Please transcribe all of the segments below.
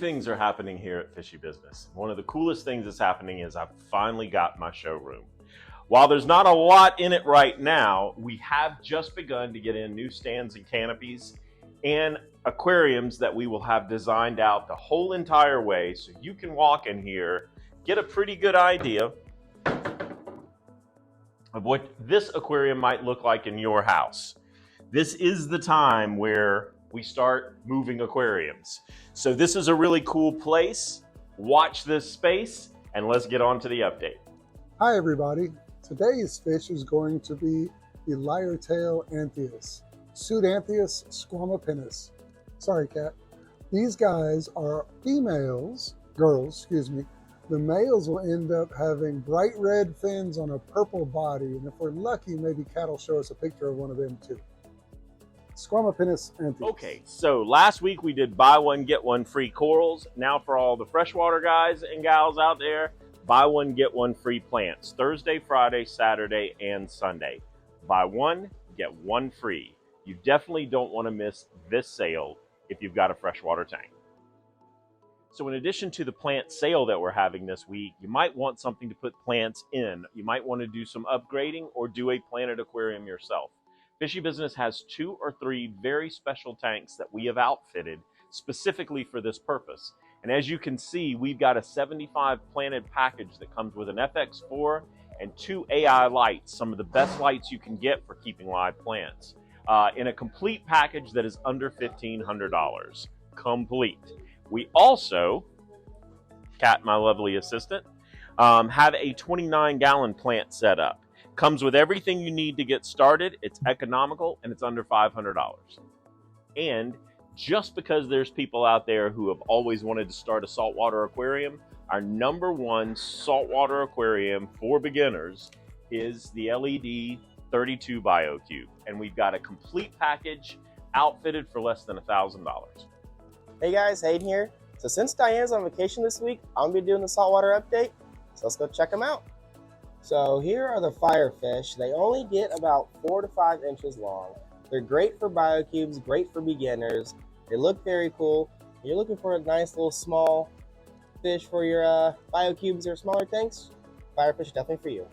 things are happening here at Fishy Business. One of the coolest things that's happening is I've finally got my showroom. While there's not a lot in it right now, we have just begun to get in new stands and canopies and aquariums that we will have designed out the whole entire way so you can walk in here, get a pretty good idea of what this aquarium might look like in your house. This is the time where we start moving aquariums. So this is a really cool place. Watch this space and let's get on to the update. Hi everybody. Today's fish is going to be the lyre tail Anthias, Pseudanthias squamipinnis. Sorry, cat. These guys are girls, excuse me. The males will end up having bright red fins on a purple body, and if we're lucky, maybe cat will show us a picture of one of them too. Squamipinnis Anthias. Okay, so last week we did buy one, get one free corals. Now for all the freshwater guys and gals out there, buy one, get one free plants. Thursday, Friday, Saturday, and Sunday. Buy one, get one free. You definitely don't want to miss this sale if you've got a freshwater tank. So in addition to the plant sale that we're having this week, you might want something to put plants in. You might want to do some upgrading or do a planted aquarium yourself. Fishy Business has 2 or 3 very special tanks that we have outfitted specifically for this purpose. And as you can see, we've got a 75 planted package that comes with an FX4 and 2 AI lights, some of the best lights you can get for keeping live plants, in a complete package that is under $1,500. Complete. We also, Kat, my lovely assistant, have a 29-gallon plant set up. Comes with everything you need to get started. It's economical and it's under $500. And just because there's people out there who have always wanted to start a saltwater aquarium, our #1 saltwater aquarium for beginners is the LED 32 BIOCUBE. And we've got a complete package outfitted for less than $1,000. Hey guys, Hayden here. So since Diane's on vacation this week, I'm gonna be doing the saltwater update. So let's go check them out. So here are the firefish. They only get about 4 to 5 inches long. They're great for biocubes, great for beginners. They look very cool. If you're looking for a nice little small fish for your biocubes or smaller tanks, firefish is definitely for you.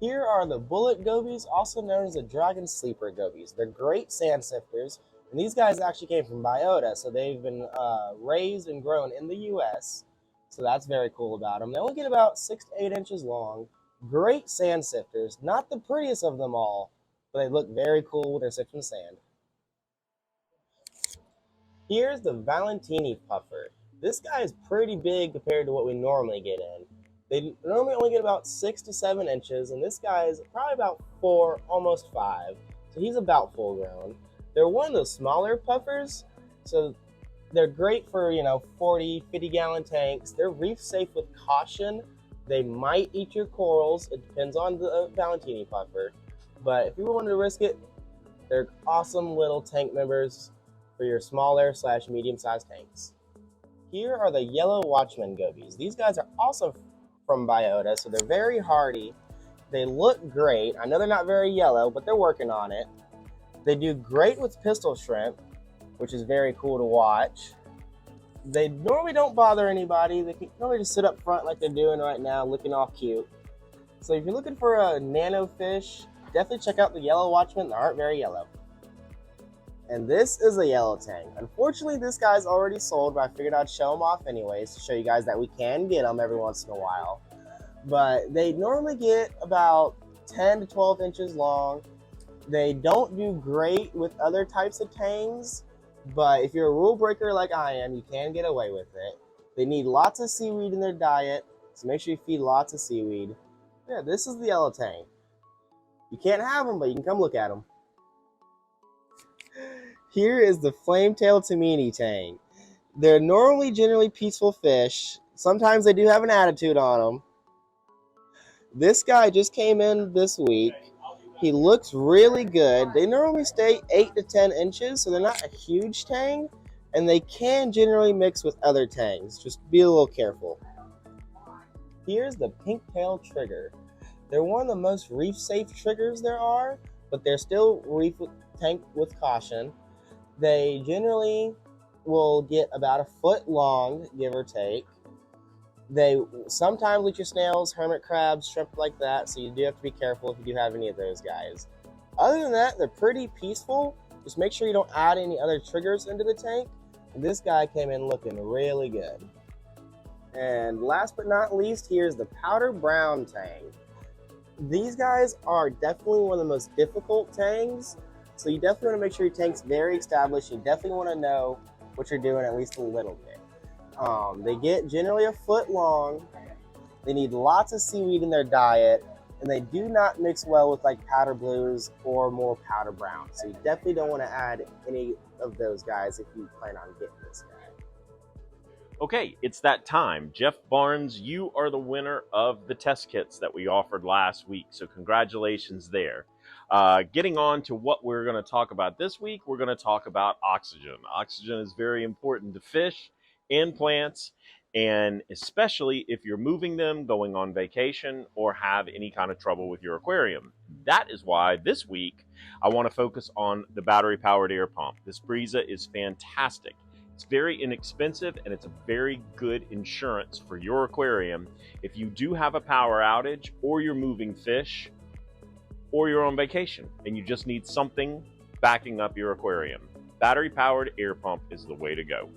Here are the bullet gobies, also known as the dragon sleeper gobies. They're great sand sifters, and these guys actually came from biota, so they've been raised and grown in the US. So that's very cool about them. They only get about 6 to 8 inches long. Great sand sifters. Not the prettiest of them all, but they look very cool when they're sifting sand. Here's the Valentini puffer. This guy is pretty big compared to what we normally get in. They normally only get about 6 to 7 inches, and this guy is probably about 4, almost 5. So he's about full grown. They're one of those smaller puffers, so they're great for, 40, 50-gallon tanks. They're reef safe with caution. They might eat your corals. It depends on the Valentini puffer. But if you wanted to risk it, they're awesome little tank members for your smaller / medium-sized tanks. Here are the yellow WATCHMAN gobies. These guys are also from biota, so they're very hardy. They look great. I know they're not very yellow, but they're working on it. They do great with pistol shrimp, which is very cool to watch. They normally don't bother anybody. They can normally just sit up front like they're doing right now, looking all cute. So if you're looking for a nano fish, definitely check out the yellow WATCHMAN. They aren't very yellow. And this is a yellow tang. Unfortunately, this guy's already sold, but I figured I'd show them off anyways to show you guys that we can get them every once in a while. But they normally get about 10 to 12 inches long. They don't do great with other types of tangs, but if you're a rule breaker like I am, you can get away with it. They need lots of seaweed in their diet, so make sure you feed lots of seaweed. Yeah, this is the yellow tang. You can't have them, but you can come look at them. Here is the FLAMETAIL TOMINI tang. They're normally generally peaceful fish. Sometimes they do have an attitude on them. This guy just came in this week. He looks really good. They normally stay 8 to 10 inches, so they're not a huge tang, and they can generally mix with other tangs. Just be a little careful. Here's the PINKTAIL trigger. They're one of the most reef-safe triggers there are, but they're still reef tank with caution. They generally will get about a foot long, give or take. They sometimes leech your snails, hermit crabs, shrimp like that, so you do have to be careful if you do have any of those guys. Other than that, they're pretty peaceful. Just make sure you don't add any other triggers into the tank. And this guy came in looking really good. And last but not least, here's the powder brown tang. These guys are definitely one of the most difficult tangs, so you definitely want to make sure your tank's very established. You definitely want to know what you're doing at least a little bit. They get generally a foot long. They need lots of seaweed in their diet, and they do not mix well with like powder blues or more powder browns. So you definitely don't want to add any of those guys if you plan on getting this guy. Okay, it's that time. Jeff Barnes, you are the winner of the test kits that we offered last week, so congratulations there. Getting on to what we're going to talk about this week, we're going to talk about oxygen. Oxygen is very important to fish and plants, and especially if you're moving them, going on vacation, or have any kind of trouble with your aquarium. That is why this week I want to focus on the battery-powered air pump. This Breeza is fantastic. It's very inexpensive, and it's a very good insurance for your aquarium if you do have a power outage, or you're moving fish, or you're on vacation and you just need something backing up your aquarium. Battery-powered air pump is the way to go.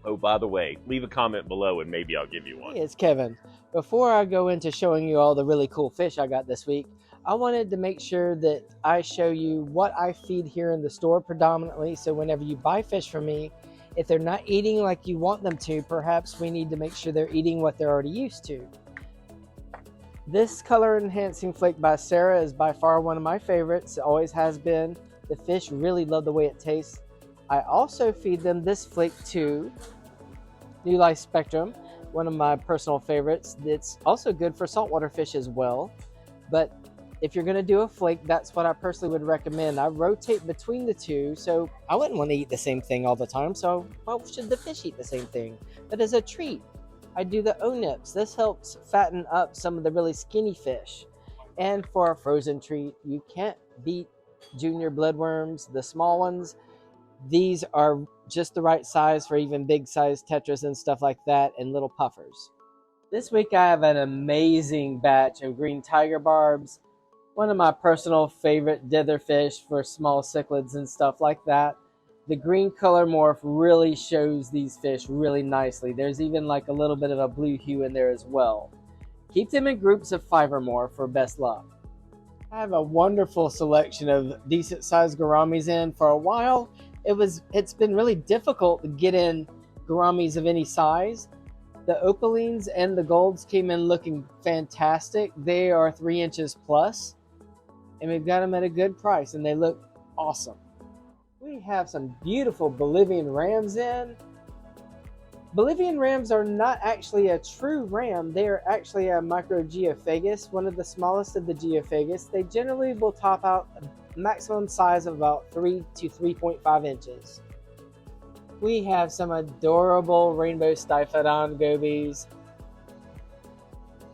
Oh, by the way, leave a comment below and maybe I'll give you one. Hey, it's Kevin. Before I go into showing you all the really cool fish I got this week, I wanted to make sure that I show you what I feed here in the store predominantly, so whenever you buy fish from me, if they're not eating like you want them to, perhaps we need to make sure they're eating what they're already used to. This color enhancing flake by Sarah is by far one of my favorites. It always has been. The fish really love the way it tastes. I also feed them this flake too, New Life Spectrum, one of my personal favorites. It's also good for saltwater fish as well. But if you're going to do a flake, that's what I personally would recommend. I rotate between the two, so I wouldn't want to eat the same thing all the time, so why should the fish eat the same thing? But as a treat, I do the O-nips. This helps fatten up some of the really skinny fish. And for a frozen treat, you can't beat junior bloodworms, the small ones. These are just the right size for even big size tetras and stuff like that, and little puffers. This week I have an amazing batch of green tiger barbs, one of my personal favorite dither fish for small cichlids and stuff like that. The green color morph really shows these fish really nicely. There's even like a little bit of a blue hue in there as well. Keep them in groups of 5 or more for best luck. I have a wonderful selection of decent sized gouramis in. For a while, it's been really difficult to get in gouramis of any size. The opalines and the golds came in looking fantastic. They are 3 inches plus, and we've got them at a good price, and they look awesome. We have some beautiful Bolivian rams in. Bolivian rams are not actually a true ram. They are actually a microgeophagus, one of the smallest of the geophagus. They generally will top out a maximum size of about 3 to 3.5 inches. We have some adorable rainbow Stiphodon gobies.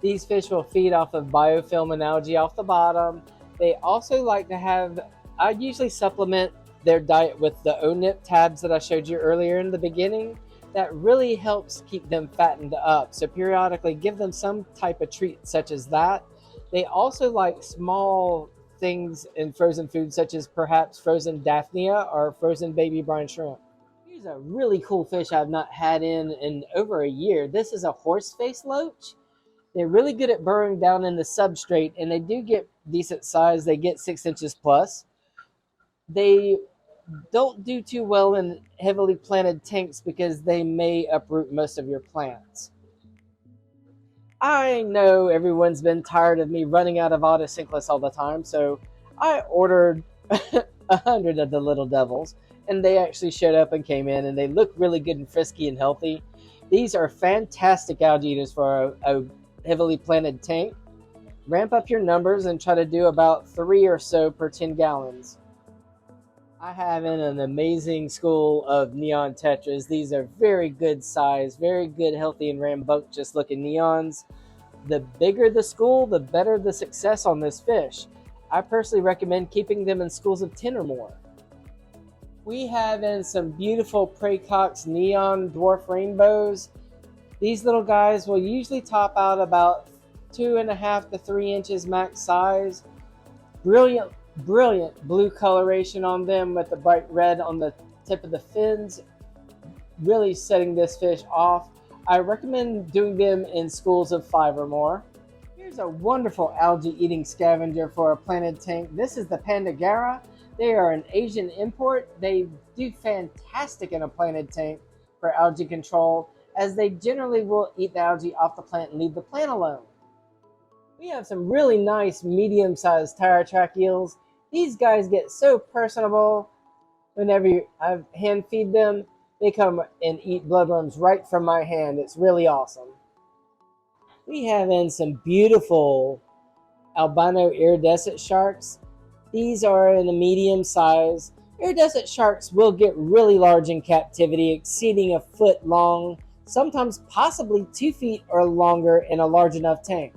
These fish will feed off of biofilm and algae off the bottom. They also like to have, I usually supplement their diet with the O-nip tabs that I showed you earlier in the beginning. That really helps keep them fattened up. So periodically give them some type of treat such as that. They also like small things in frozen food, such as perhaps frozen Daphnia or frozen baby brine shrimp. Here's a really cool fish I've not had in over a year. This is a horseface loach. They're really good at burrowing down in the substrate, and they do get decent size. They get 6 inches plus. They don't do too well in heavily planted tanks because they may uproot most of your plants. I know everyone's been tired of me running out of OTOCINCLUS all the time, so I ordered 100 of the little devils, and they actually showed up and came in, and they look really good and frisky and healthy. These are fantastic algae eaters for a heavily planted tank. Ramp up your numbers and try to do about 3 or so per 10 gallons. I have in an amazing school of neon tetras. These are very good size, very good, healthy, and rambunctious looking neons. The bigger the school, the better the success on this fish. I personally recommend keeping them in schools of 10 or more. We have in some beautiful PRAECOX neon dwarf rainbows. These little guys will usually top out about 2.5 to 3 inches max size. Brilliant blue coloration on them with the bright red on the tip of the fins, really setting this fish off. I recommend doing them in schools of 5 or more. Here's a wonderful algae eating scavenger for a planted tank. This is the PANDA GARRA. They are an Asian import. They do fantastic in a planted tank for algae control, as they generally will eat the algae off the plant and leave the plant alone. We have some really nice medium-sized TIRETRACK eels. These guys get so personable. Whenever I hand feed them, they come and eat bloodworms right from my hand. It's really awesome. We have in some beautiful albino iridescent sharks. These are in a medium size. Iridescent sharks will get really large in captivity, exceeding a foot long, sometimes possibly 2 feet or longer in a large enough tank.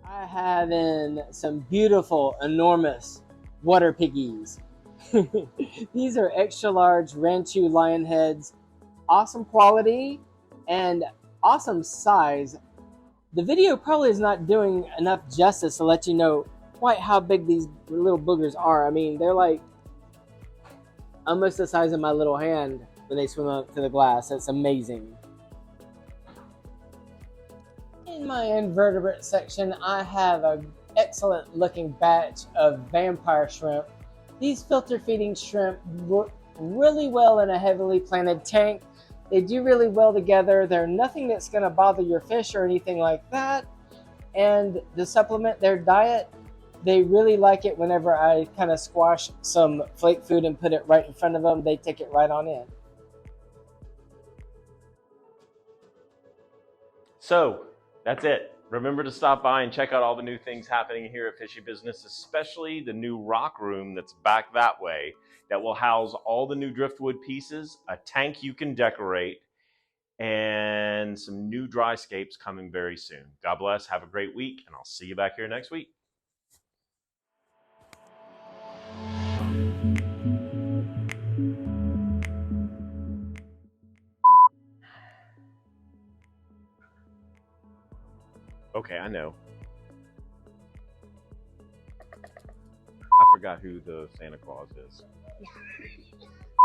I have in some beautiful, enormous water piggies. These are extra large Ranchu lion heads. Awesome quality and awesome size. The video probably is not doing enough justice to let you know quite how big these little boogers are. I mean, they're like almost the size of my little hand when they swim up to the glass. It's amazing. In my invertebrate section, I have an excellent looking batch of vampire shrimp. These filter feeding shrimp work really well in a heavily planted tank. They do really well together. They're nothing that's going to bother your fish or anything like that. And to supplement their diet, they really like it whenever I kind of squash some flake food and put it right in front of them. They take it right on in. So that's it. Remember to stop by and check out all the new things happening here at Fishy Business, especially the new rock room that's back that way that will house all the new driftwood pieces, a tank you can decorate, and some new dry scapes coming very soon. God bless. Have a great week, and I'll see you back here next week. Okay, I know. I forgot who the Santa Claus is.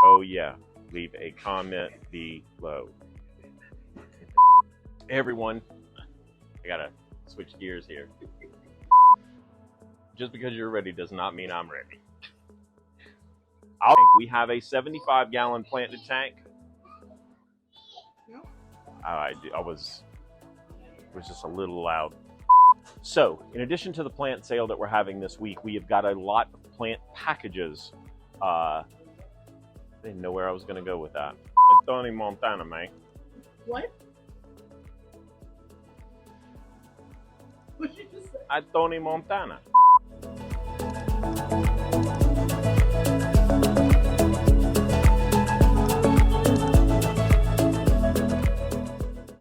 Oh yeah, leave a comment below. Everyone, I gotta switch gears here. Just because you're ready does not mean I'm ready. We have a 75-gallon planted tank. It was just a little loud. So, in addition to the plant sale that we're having this week, we have got a lot of plant packages. I didn't know where I was going to go with that. It's Tony Montana, man. What? What did you just say? Tony Montana.